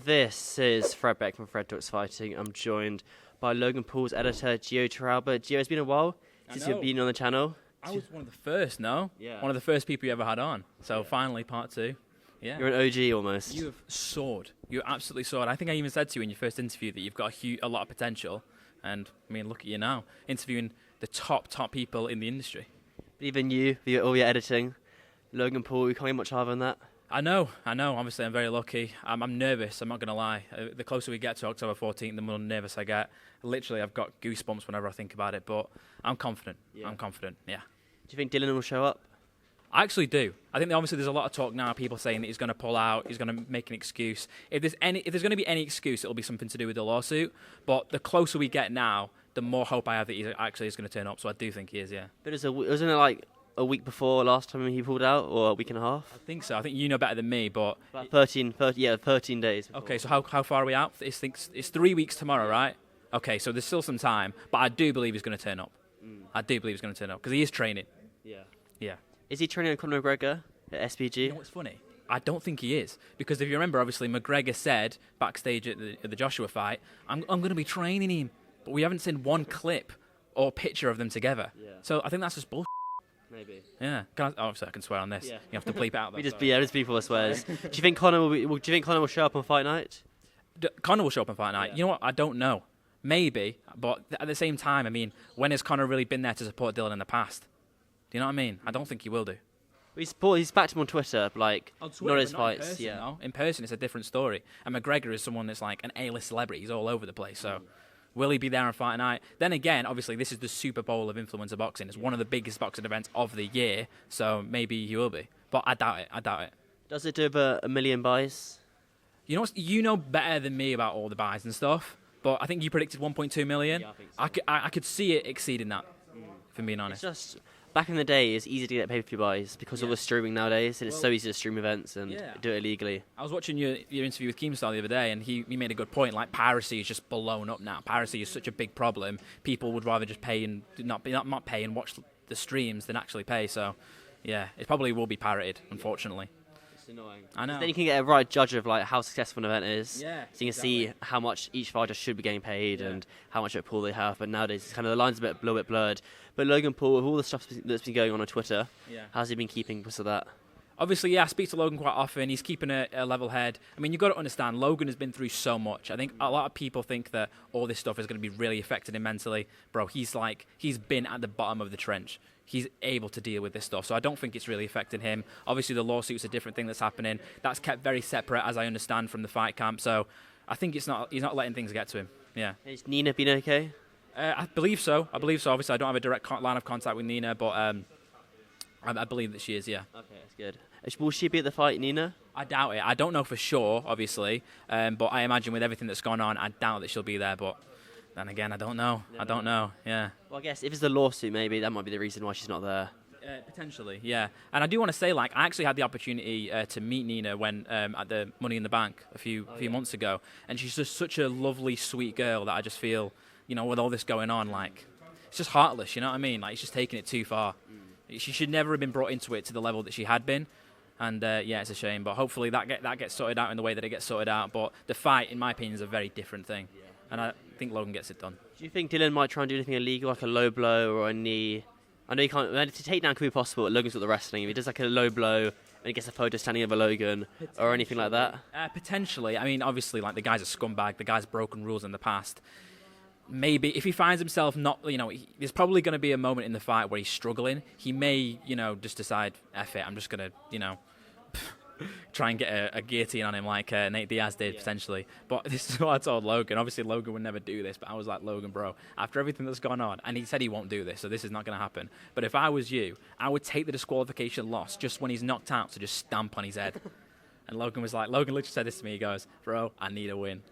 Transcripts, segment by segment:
This is Fred Beck from Fred Talks Fighting. I'm joined by Logan Paul's editor, Torralba. Gio, it's been a while since you've been on the channel. I was one of the first, no? Yeah. One of the first people you ever had on. So finally, part 2. Yeah. You're an OG almost. You have soared. You absolutely soared. I think I even said to you in your first interview that you've got a lot of potential. And, I mean, look at you now, interviewing the top people in the industry. Even you, with all your editing. Logan Paul, you can't get much harder than that. I know. Obviously, I'm very lucky. I'm nervous, I'm not going to lie. The closer we get to October 14th, the more nervous I get. Literally, I've got goosebumps whenever I think about it, but I'm confident. Yeah. Do you think Dillon will show up? I actually do. I think obviously there's a lot of talk now, people saying that he's going to pull out, he's going to make an excuse. If there's going to be any excuse, it'll be something to do with the lawsuit. But the closer we get now, the more hope I have that he actually is going to turn up. So I do think he is, yeah. But wasn't it like a week before last time he pulled out, or a week and a half? I think so. I think you know better than me, but... About 13 days before. Okay, so how far are we out? It's 3 weeks tomorrow, right? Okay, so there's still some time, but I do believe he's going to turn up. I do believe he's going to turn up, because he is training. Yeah. Is he training with Conor McGregor at SBG? You know what's funny? I don't think he is. Because if you remember, obviously, McGregor said backstage at the Joshua fight, I'm going to be training him. But we haven't seen one clip or picture of them together. Yeah. So I think that's just bullshit. Maybe. Yeah. Obviously, I can swear on this. Yeah. You have to bleep it out. We just people swears. Do you think Conor will show up on fight night? Conor will show up on fight night. Yeah. You know what? I don't know. Maybe. But at the same time, I mean, when has Conor really been there to support Dillon in the past? Do you know what I mean? I don't think he will do. He's backed him on Twitter, but not his fights. In person, no. In person, it's a different story. And McGregor is someone that's like an A-list celebrity. He's all over the place. So, will he be there on fight night? Then again, obviously, this is the Super Bowl of influencer boxing. It's one of the biggest boxing events of the year. So maybe he will be. But I doubt it. Does it do over 1 million buys? You know what? You know better than me about all the buys and stuff. But I think you predicted 1.2 million. Yeah, I think so. I could see it exceeding that, if I'm being honest. It's just... Back in the day, it's easy to get pay-per-view buys because of the streaming nowadays, and it's so easy to stream events and do it illegally. I was watching your interview with Keemstar the other day, and he made a good point. Like, piracy is just blown up now. Piracy is such a big problem. People would rather just pay and not pay and watch the streams than actually pay. So, yeah, it probably will be pirated, unfortunately. It's annoying. I know. Then you can get a right judge of how successful an event is. Yeah, so you can see how much each fighter should be getting paid and how much of a pool they have. But nowadays, it's kind of the lines a little bit blurred. But Logan Paul, with all the stuff that's been going on Twitter, how's he been keeping because of that? Obviously, I speak to Logan quite often. He's keeping a level head. I mean, you've got to understand, Logan has been through so much. I think a lot of people think that all this stuff is going to be really affecting him mentally. Bro, he's been at the bottom of the trench. He's able to deal with this stuff. So I don't think it's really affecting him. Obviously, the lawsuit's a different thing that's happening. That's kept very separate, as I understand, from the fight camp. So I think he's not letting things get to him. Yeah. Has Nina been okay? I believe so. Obviously, I don't have a direct line of contact with Nina, but I believe that she is, yeah. Okay, that's good. Will she be at the fight, Nina? I doubt it. I don't know for sure, obviously. But I imagine with everything that's gone on, I doubt that she'll be there. But then again, I don't know. Yeah. Well, I guess if it's the lawsuit, maybe that might be the reason why she's not there. Potentially, yeah. And I do want to say, I actually had the opportunity to meet Nina when at the Money in the Bank a few months ago. And she's just such a lovely, sweet girl that I just feel, with all this going on, it's just heartless, you know what I mean? It's just taking it too far. She should never have been brought into it to the level that she had been. And, it's a shame. But hopefully that gets sorted out in the way that it gets sorted out. But the fight, in my opinion, is a very different thing. Yeah. And I think Logan gets it done. Do you think Dillon might try and do anything illegal, like a low blow or a knee? I know you can't. To take down could be possible, but Logan's got the wrestling. If he does a low blow and he gets a photo standing over Logan or anything like that? Potentially. I mean, obviously, the guy's a scumbag. The guy's broken rules in the past. Maybe if he finds himself not, there's probably going to be a moment in the fight where he's struggling. He may, just decide, F it, I'm just going to, try and get a guillotine on him like Nate Diaz did, potentially. But this is what I told Logan. Obviously, Logan would never do this, but I was like, Logan, bro, after everything that's gone on, and he said he won't do this, so this is not going to happen. But if I was you, I would take the disqualification loss just when he's knocked out to just stamp on his head. And Logan literally said this to me. He goes, bro, I need a win.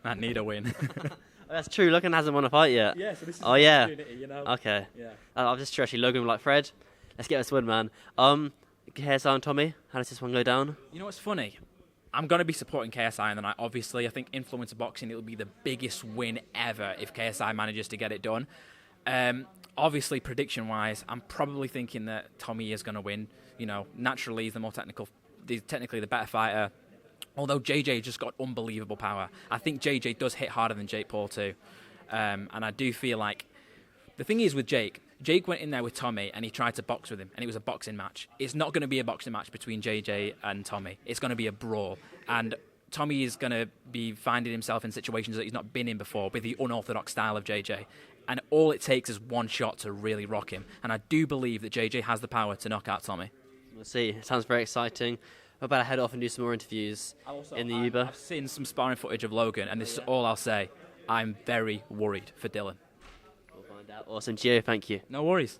That's true. Logan hasn't won a fight yet. Yeah, so this is the opportunity, Okay. Yeah. I'm just true, actually. Logan was like, Fred, let's get this win, man. KSI and Tommy, how does this one go down? You know what's funny? I'm going to be supporting KSI in the night. Obviously, I think influencer boxing, it will be the biggest win ever if KSI manages to get it done. Obviously, prediction-wise, I'm probably thinking that Tommy is going to win. Naturally, he's the more technically the better fighter. Although JJ just got unbelievable power. I think JJ does hit harder than Jake Paul too. And I do feel like the thing is with Jake went in there with Tommy and he tried to box with him, and it was a boxing match. It's not going to be a boxing match between JJ and Tommy. It's going to be a brawl. And Tommy is going to be finding himself in situations that he's not been in before with the unorthodox style of JJ. And all it takes is one shot to really rock him. And I do believe that JJ has the power to knock out Tommy. We'll see. It sounds very exciting. I better head off and do some more interviews in the Uber. I've seen some sparring footage of Logan, and this is all I'll say. I'm very worried for Dillon. We'll find out. Awesome. Gio, thank you. No worries.